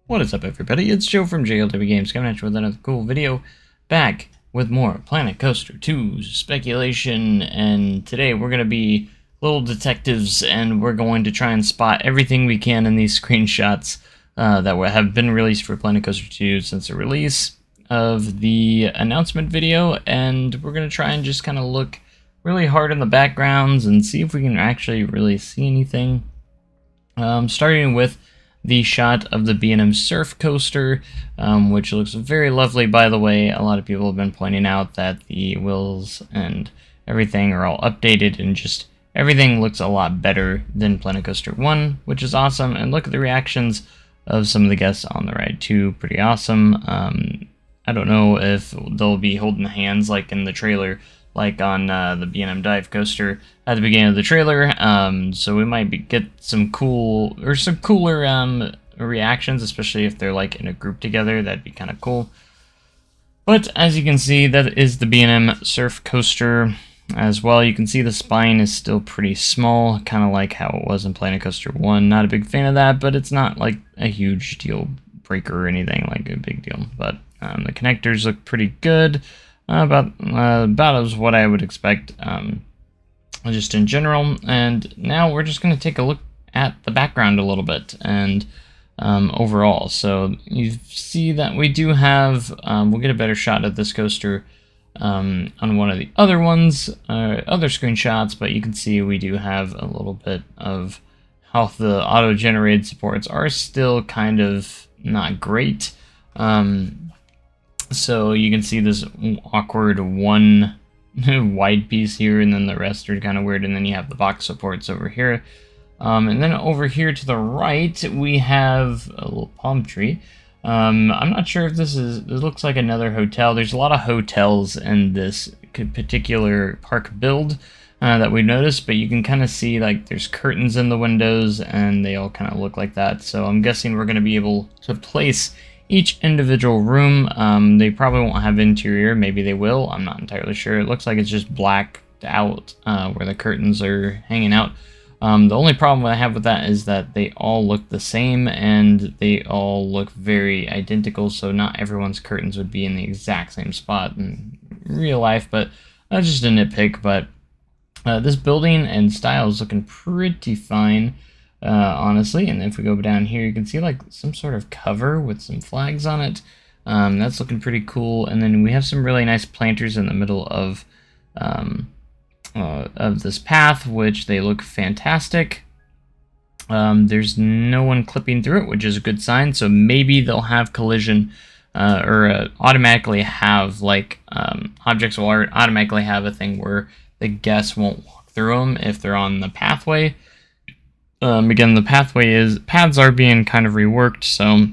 What is up, everybody? It's Joe from JLW Games coming at you with another cool video, back with more Planet Coaster 2 speculation, and today we're going to be little detectives, and we're going to try and spot everything we can in these screenshots that have been released for Planet Coaster 2 since the release of the announcement video, and we're going to try and just kind of look really hard in the backgrounds and see if we can actually really see anything. Starting with the shot of the B&M Surf Coaster, which looks very lovely, by the way. A lot of people have been pointing out that the wheels and everything are all updated, and just everything looks a lot better than Planet Coaster 1, which is awesome. And look at the reactions of some of the guests on the ride too, pretty awesome. I don't know if they'll be holding hands like in the trailer, like on the B&M Dive Coaster at the beginning of the trailer, so we might get some cooler reactions, especially if they're like in a group together. That'd be kind of cool. But as you can see, that is the B&M Surf Coaster as well. You can see the spine is still pretty small, kind of like how it was in Planet Coaster 1. Not a big fan of that, but it's not like a huge deal breaker or anything like a big deal. But the connectors look pretty good. About as what I would expect, just in general. And now we're just going to take a look at the background a little bit and overall. So you see that we do have, we'll get a better shot of this coaster on one of the other ones, other screenshots, but you can see we do have a little bit of how the auto-generated supports are still kind of not great. So you can see this awkward one wide piece here, and then the rest are kind of weird, and then you have the box supports over here. And then over here to the right, we have a little palm tree. I'm not sure if this looks like another hotel. There's a lot of hotels in this particular park build that we noticed, but you can kind of see like there's curtains in the windows, and they all kind of look like that. So I'm guessing we're going to be able to place each individual room. They probably won't have interior. Maybe they will. I'm not entirely sure. It looks like it's just blacked out where the curtains are hanging out. The only problem I have with that is that they all look the same, and they all look very identical, so not everyone's curtains would be in the exact same spot in real life, but that's just a nitpick. But this building and style is looking pretty fine, honestly. And if we go down here, you can see like some sort of cover with some flags on it. That's looking pretty cool. And then we have some really nice planters in the middle of this path, which they look fantastic. There's no one clipping through it, which is a good sign. So maybe they'll have collision or automatically have like objects will automatically have a thing where the guests won't walk through them if they're on the pathway. Again, the paths are being kind of reworked, so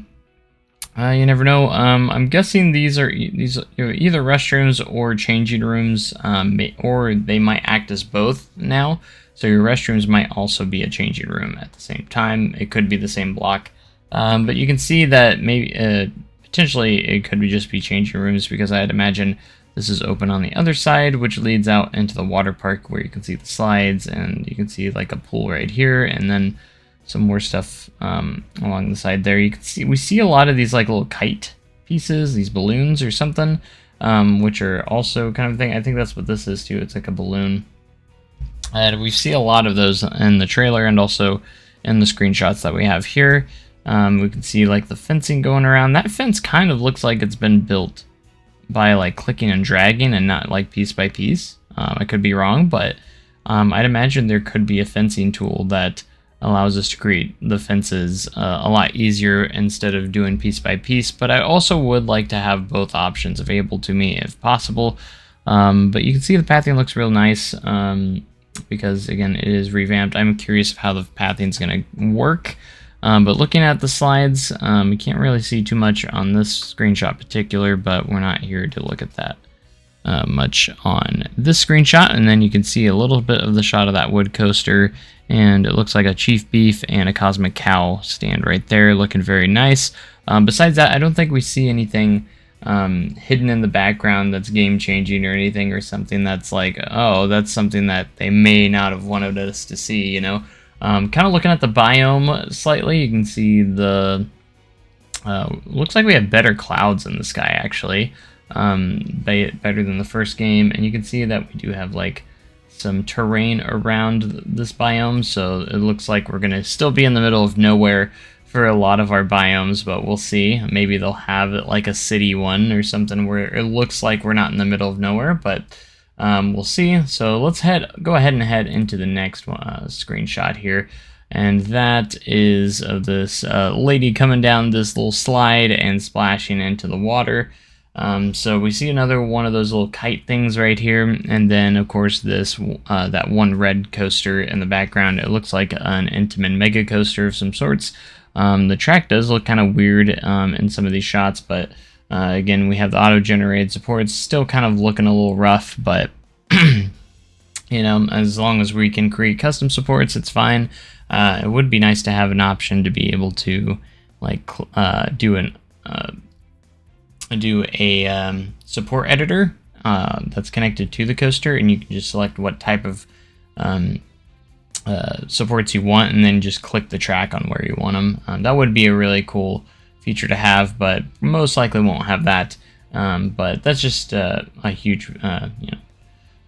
you never know. I'm guessing these are either restrooms or changing rooms, or they might act as both now. So your restrooms might also be a changing room at the same time. It could be the same block, but you can see that maybe potentially it could just be changing rooms, because I'd imagine this is open on the other side, which leads out into the water park, where you can see the slides, and you can see like a pool right here, and then some more stuff along the side there. You can see we see a lot of these like little kite pieces, these balloons or something, which are also kind of thing. I think that's what this is too. It's like a balloon, and we see a lot of those in the trailer and also in the screenshots that we have here. We can see like the fencing going around. That fence kind of looks like it's been built by like clicking and dragging and not like piece by piece. I could be wrong, but I'd imagine there could be a fencing tool that allows us to create the fences a lot easier instead of doing piece by piece. But I also would like to have both options available to me if possible. But you can see the pathing looks real nice, because again, it is revamped. I'm curious of how the pathing is going to work. But looking at the slides, you can't really see too much on this screenshot particular, but we're not here to look at that much on this screenshot. And then you can see a little bit of the shot of that wood coaster, and it looks like a Chief Beef and a Cosmic Cow stand right there, looking very nice. Besides that, I don't think we see anything hidden in the background that's game-changing or anything, or something that's like, oh, that's something that they may not have wanted us to see, you know? Kind of looking at the biome slightly, you can see the Looks like we have better clouds in the sky, actually, better than the first game. And you can see that we do have like some terrain around this biome, so it looks like we're gonna still be in the middle of nowhere for a lot of our biomes, but we'll see. Maybe they'll have it like a city one or something where it looks like we're not in the middle of nowhere, but we'll see. So let's go ahead and head into the next screenshot here. And that is of this lady coming down this little slide and splashing into the water. So we see another one of those little kite things right here, and then of course this that one red coaster in the background. It looks like an Intamin mega coaster of some sorts. The track does look kind of weird in some of these shots, but again, we have the auto-generated supports still kind of looking a little rough, but you know, as long as we can create custom supports, it's fine. It would be nice to have an option to be able to like do a support editor that's connected to the coaster, and you can just select what type of supports you want, and then just click the track on where you want them. That would be a really cool feature to have, but most likely won't have that. But that's just a huge you know,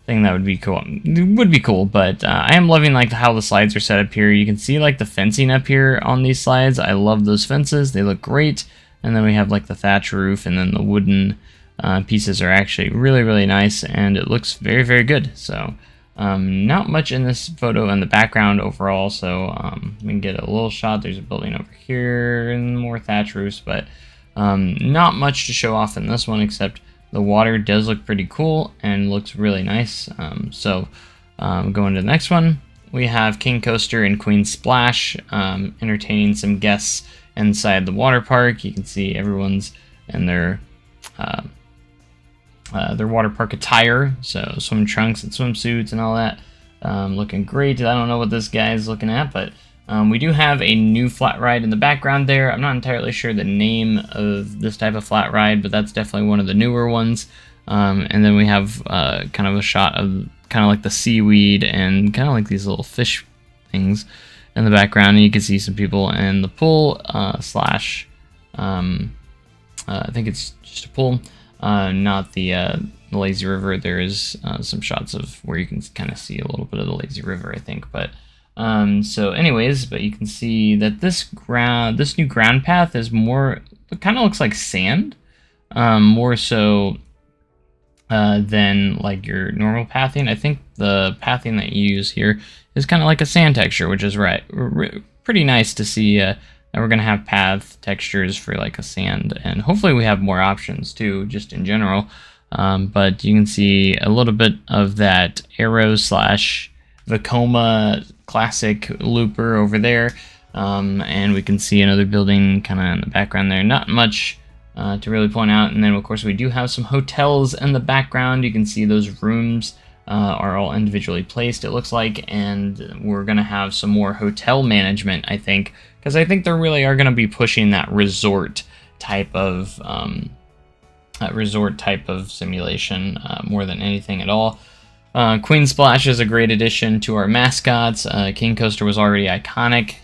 thing that would be cool. It would be cool, but I am loving like how the slides are set up here. You can see like the fencing up here on these slides. I love those fences. They look great. And then we have like the thatch roof, and then the wooden pieces are actually really, really nice, and it looks very, very good. So not much in this photo in the background overall, so we can get a little shot. There's a building over here and more thatch roofs, but not much to show off in this one, except the water does look pretty cool and looks really nice. So going to the next one, we have King Coaster and Queen Splash entertaining some guests inside the water park. You can see everyone's in their water park attire, so swim trunks and swimsuits and all that, looking great. I don't know what this guy is looking at, but we do have a new flat ride in the background there. I'm not entirely sure the name of this type of flat ride, but that's definitely one of the newer ones. And then we have kind of a shot of kind of like the seaweed and kind of like these little fish things in the background, and you can see some people in the pool slash I think it's just a pool, not the lazy river. There is some shots of where you can kind of see a little bit of the lazy river, I think. But so anyways, but you can see that this new ground path is more, it kind of looks like sand, more so than like your normal pathing. I think the pathing that you use here is kind of like a sand texture, which is pretty nice to see that we're going to have path textures for like a sand, and hopefully we have more options too, just in general. But you can see a little bit of that arrow slash Vekoma classic looper over there, and we can see another building kind of in the background there. Not much to really point out. And then of course we do have some hotels in the background. You can see those rooms are all individually placed, it looks like, and we're going to have some more hotel management, I think, because I think they really are going to be pushing that resort type of simulation more than anything at all. Queen Splash is a great addition to our mascots. King Coaster was already iconic.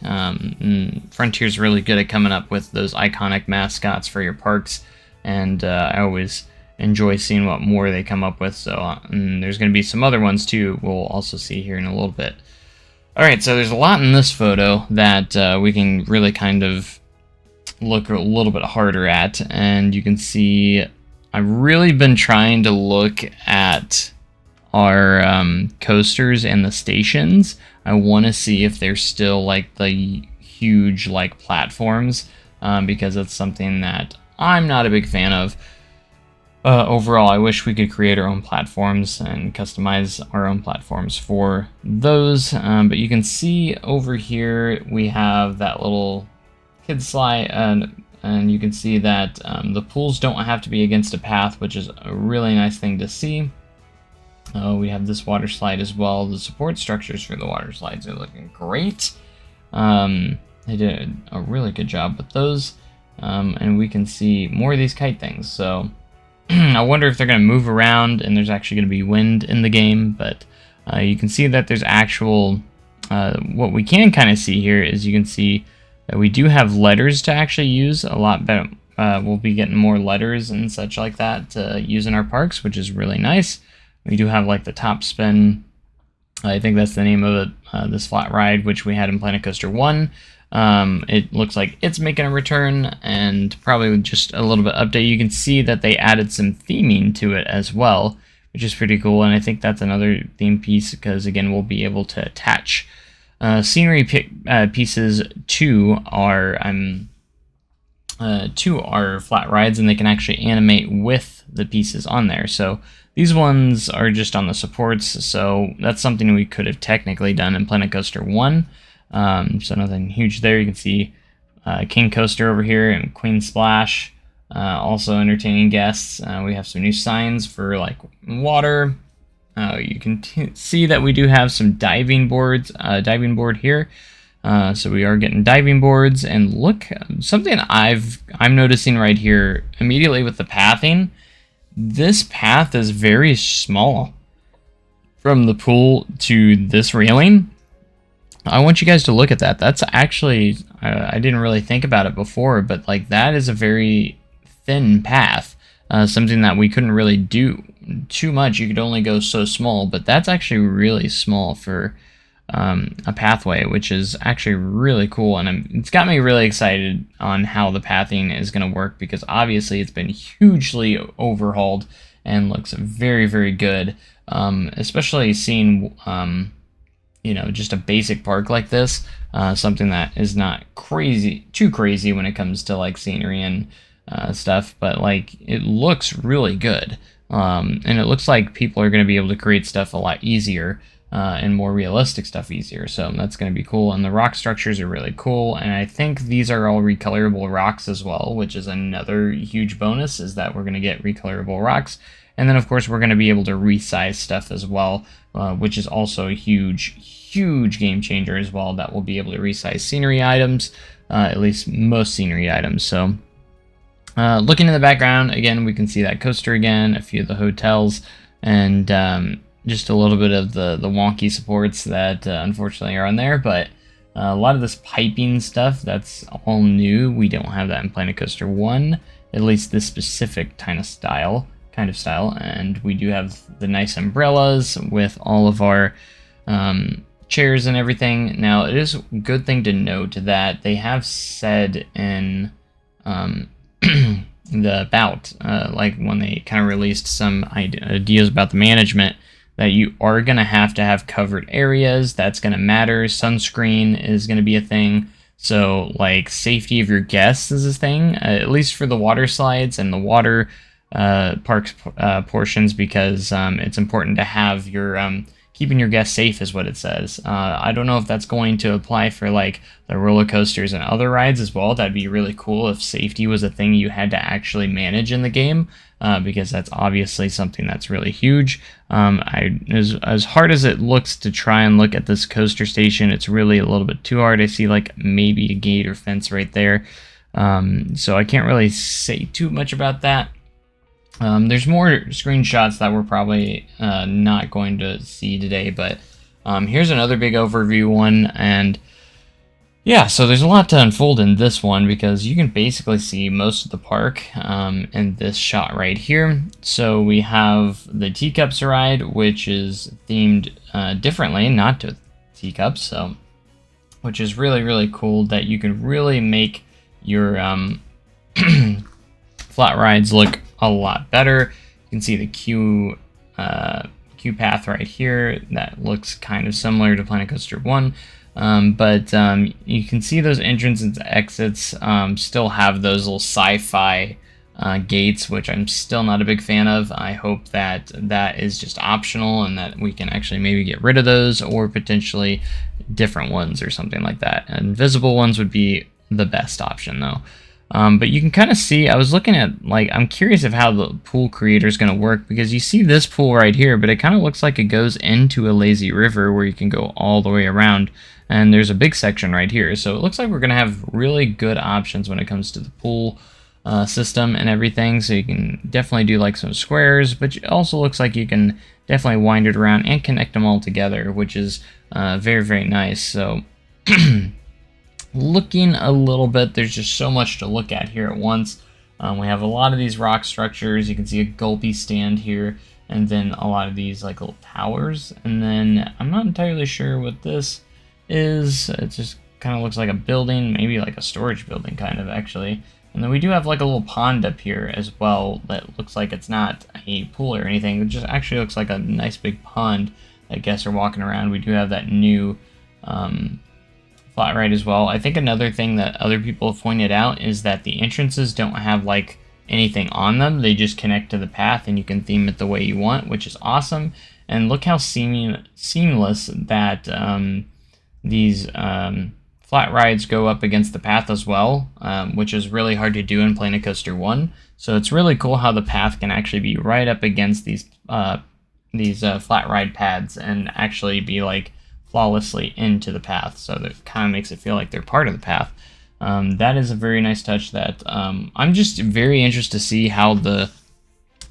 Frontier's really good at coming up with those iconic mascots for your parks, and I always enjoy seeing what more they come up with. So there's going to be some other ones too we'll also see here in a little bit. Alright, so there's a lot in this photo that we can really kind of look a little bit harder at, and you can see I've really been trying to look at our coasters and the stations. I want to see if they're still like the huge like platforms, because that's something that I'm not a big fan of. Overall, I wish we could create our own platforms and customize our own platforms for those. But you can see over here we have that little kid slide, and you can see that the pools don't have to be against a path, which is a really nice thing to see. We have this water slide as well. The support structures for the water slides are looking great. They did a really good job with those. And we can see more of these kite things. So I wonder if they're going to move around and there's actually going to be wind in the game. But you can see that there's actual... what we can kind of see here is you can see We do have letters to actually use a lot better. We'll be getting more letters and such like that to use in our parks, which is really nice. We do have like the top spin. I think that's the name of it, this flat ride, which we had in Planet Coaster 1. It looks like it's making a return, and probably with just a little bit update, you can see that they added some theming to it as well, which is pretty cool. And I think that's another theme piece because, again, we'll be able to attach scenery pieces to our flat rides, and they can actually animate with the pieces on there. So these ones are just on the supports, so that's something we could have technically done in Planet Coaster 1. So nothing huge there. You can see King Coaster over here and Queen Splash, also entertaining guests. We have some new signs for like water. You can see that we do have some diving boards, diving board here. So we are getting diving boards, and look, something I'm noticing right here immediately with the pathing. This path is very small from the pool to this railing. I want you guys to look at that. That's actually, I didn't really think about it before, but like that is a very thin path. Something that we couldn't really do too much. You could only go so small, but that's actually really small for a pathway, which is actually really cool. And it's got me really excited on how the pathing is going to work, because obviously it's been hugely overhauled and looks very, very good. Especially seeing, you know, just a basic park like this, something that is not too crazy when it comes to like scenery and stuff, but like it looks really good. And it looks like people are going to be able to create stuff a lot easier. And more realistic stuff easier, so that's going to be cool. And the rock structures are really cool, and I think these are all recolorable rocks as well, which is another huge bonus, is that we're going to get recolorable rocks. And then of course we're going to be able to resize stuff as well, which is also a huge game changer as well, that we'll be able to resize scenery items, at least most scenery items. So looking in the background again, we can see that coaster again, a few of the hotels, and just a little bit of the wonky supports that unfortunately are on there, but a lot of this piping stuff, that's all new. We don't have that in Planet Coaster 1, at least this specific kind of style, and we do have the nice umbrellas with all of our chairs and everything. Now, it is a good thing to note that they have said in the about, like when they kind of released some ideas about the management, that you are going to have covered areas. That's going to matter. Sunscreen is going to be a thing. So like safety of your guests is a thing, at least for the water slides and the water parks portions, because it's important to have your keeping your guests safe is what it says. I don't know if that's going to apply for like the roller coasters and other rides as well. That'd be really cool if safety was a thing you had to actually manage in the game, because that's obviously something that's really huge. As hard as it looks to try and look at this coaster station, it's really a little bit too hard. I see like maybe a gate or fence right there. So I can't really say too much about that. There's more screenshots that we're probably not going to see today, but here's another big overview one, and yeah, so there's a lot to unfold in this one, because you can basically see most of the park in this shot right here. So we have the Teacups ride, which is themed differently, not to teacups, so which is really, really cool that you can really make your flat rides look a lot better. You can see the queue path right here that looks kind of similar to Planet Coaster 1, but you can see those entrances and exits still have those little sci-fi gates, which I'm still not a big fan of. I hope that that is just optional and that we can actually maybe get rid of those, or potentially different ones or something like that. Invisible ones would be the best option though. But you can kind of see, I was looking at, like, I'm curious of how the pool creator is going to work, because you see this pool right here, but it kind of looks like it goes into a lazy river where you can go all the way around, and there's a big section right here. So it looks like we're going to have really good options when it comes to the pool system and everything. So you can definitely do like some squares, but it also looks like you can definitely wind it around and connect them all together, which is very, very nice. So looking a little bit. There's just so much to look at here at once. We have a lot of these rock structures. You can see a gulpy stand here, and then a lot of these like little towers. And then I'm not entirely sure what this is. It just kind of looks like a building, maybe like a storage building kind of actually. And then we do have like a little pond up here as well that looks like it's not a pool or anything. It just actually looks like a nice big pond that guests are walking around. We do have that new flat ride as well. I think another thing that other people have pointed out is that the entrances don't have like anything on them. They just connect to the path and you can theme it the way you want, which is awesome. And look how seamless that these flat rides go up against the path as well, which is really hard to do in Planet Coaster 1. So it's really cool how the path can actually be right up against these flat ride pads and actually be like flawlessly into the path. So that kind of makes it feel like they're part of the path. That is a very nice touch that I'm just very interested to see how the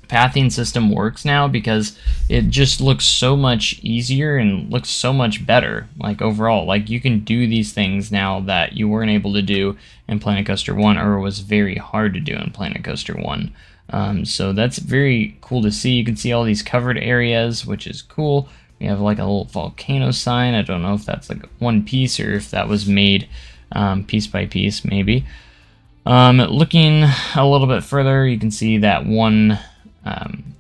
pathing system works now, because it just looks so much easier and looks so much better, like overall. Like you can do these things now that you weren't able to do in Planet Coaster 1, or was very hard to do in Planet Coaster 1. So that's very cool to see. You can see all these covered areas, which is cool. We have like a little volcano sign. I don't know if that's like one piece or if that was made piece by piece, maybe. Looking a little bit further, you can see that one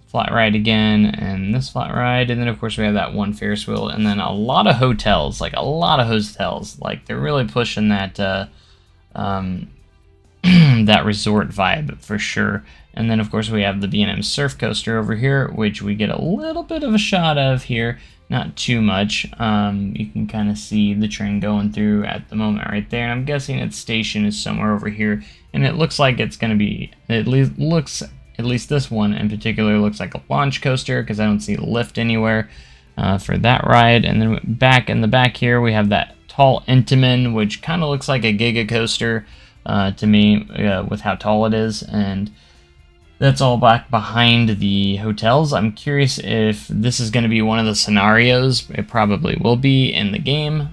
flat ride again, and this flat ride, and then of course we have that one Ferris wheel, and then a lot of hotels, like like they're really pushing that that resort vibe for sure. And then of course we have the B&M surf coaster over here, which we get a little bit of a shot of here, not too much. You can kind of see the train going through at the moment right there, and I'm guessing its station is somewhere over here, and it looks like it's going to be, at least this one in particular looks like a launch coaster, because I don't see a lift anywhere for that ride. And then back in the back here we have that tall Intamin, which kind of looks like a Giga coaster to me, with how tall it is, and that's all back behind the hotels. I'm curious if this is going to be one of the scenarios. It probably will be in the game,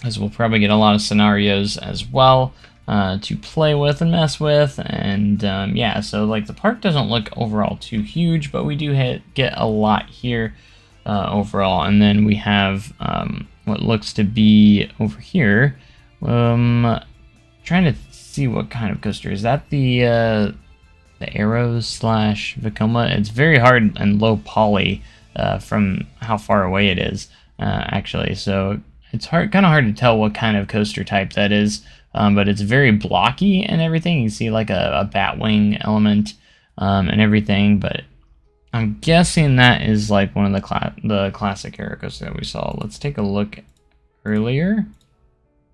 as we'll probably get a lot of scenarios as well to play with and mess with. And yeah, so like the park doesn't look overall too huge, but we do get a lot here overall. And then we have what looks to be over here. Trying to see what kind of coaster is that. The Arrows / Vekoma. It's very hard and low poly from how far away it is, actually. So it's kind of hard to tell what kind of coaster type that is, but it's very blocky and everything. You see like a Batwing element and everything, but I'm guessing that is like one of the classic era coasters that we saw. Let's take a look earlier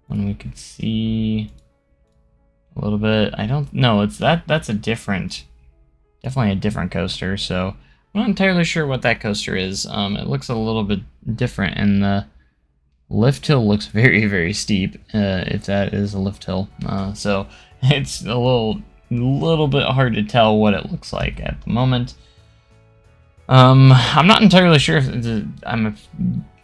when we could see a little bit. I don't know. That's a definitely a different coaster. So I'm not entirely sure what that coaster is. It looks a little bit different, and the lift hill looks very, very steep. If that is a lift hill, so it's a little bit hard to tell what it looks like at the moment. I'm not entirely sure if I'm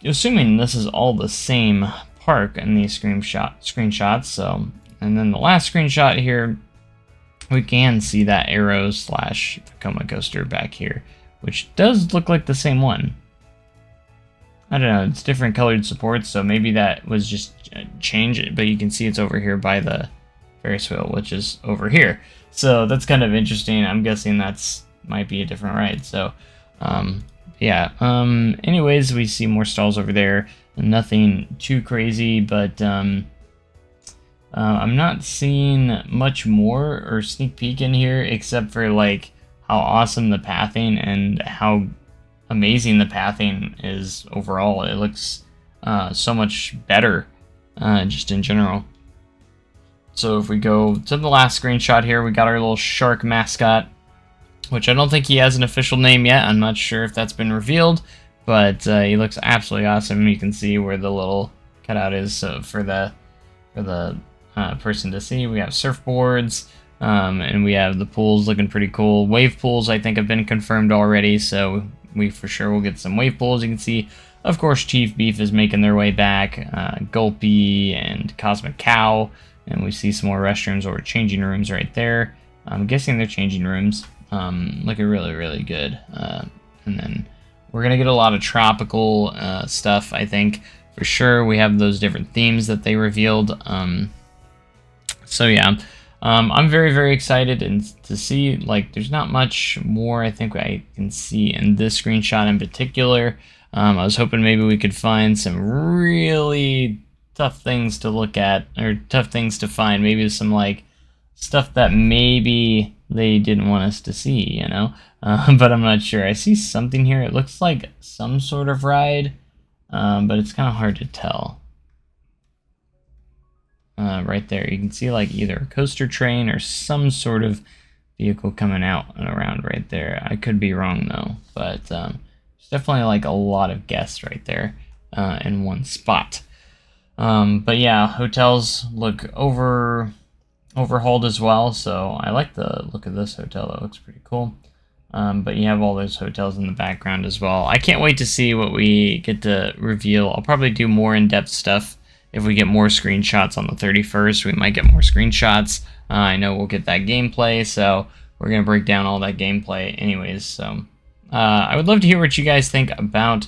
assuming this is all the same park in these screenshots. So. And then the last screenshot here, we can see that Arrows / Vekoma coaster back here, which does look like the same one. I don't know, it's different colored supports, so maybe that was just changed, but you can see it's over here by the Ferris wheel, which is over here. So that's kind of interesting. I'm guessing might be a different ride. So yeah. Anyways, we see more stalls over there. Nothing too crazy, but I'm not seeing much more or sneak peek in here, except for like how awesome the pathing and how amazing the pathing is overall. It looks so much better just in general. So if we go to the last screenshot here, we got our little shark mascot, which I don't think he has an official name yet. I'm not sure if that's been revealed, but he looks absolutely awesome. You can see where the little cutout is for the person to see. We have surfboards, and we have the pools looking pretty cool. Wave pools I think have been confirmed already, so we for sure will get some wave pools. You can see Of course, Chief Beef is making their way back, Gulpy and Cosmic Cow, and we see some more restrooms or changing rooms right there. I'm guessing they're changing rooms. Looking really, really good. And then we're going to get a lot of tropical stuff, I think, for sure. We have those different themes that they revealed. So yeah, I'm very, very excited and to see, like, there's not much more I think I can see in this screenshot in particular. I was hoping maybe we could find some really tough things to look at, or tough things to find. Maybe some, like, stuff that maybe they didn't want us to see, you know? But I'm not sure. I see something here. It looks like some sort of ride, but it's kind of hard to tell. Right there, you can see like either a coaster train or some sort of vehicle coming out and around right there. I could be wrong though, but there's definitely like a lot of guests right there in one spot. But yeah, hotels look overhauled as well, so I like the look of this hotel. That looks pretty cool. But you have all those hotels in the background as well. I can't wait to see what we get to reveal. I'll probably do more in-depth stuff. If we get more screenshots on the 31st, we might get more screenshots. I know we'll get that gameplay, so we're going to break down all that gameplay anyways. So I would love to hear what you guys think about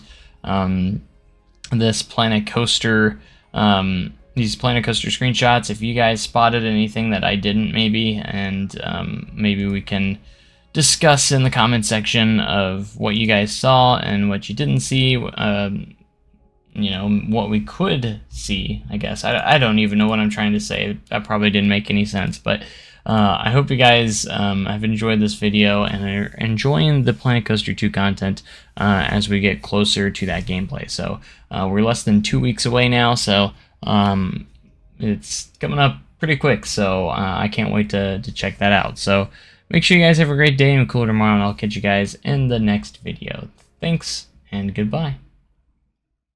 this Planet Coaster, these Planet Coaster screenshots. If you guys spotted anything that I didn't maybe, and maybe we can discuss in the comment section of what you guys saw and what you didn't see. You know, what we could see, I guess. I don't even know what I'm trying to say. That probably didn't make any sense, but I hope you guys have enjoyed this video and are enjoying the Planet Coaster 2 content as we get closer to that gameplay. So we're less than 2 weeks away now, so it's coming up pretty quick, so I can't wait to check that out. So make sure you guys have a great day and a cool tomorrow, and I'll catch you guys in the next video. Thanks, and goodbye.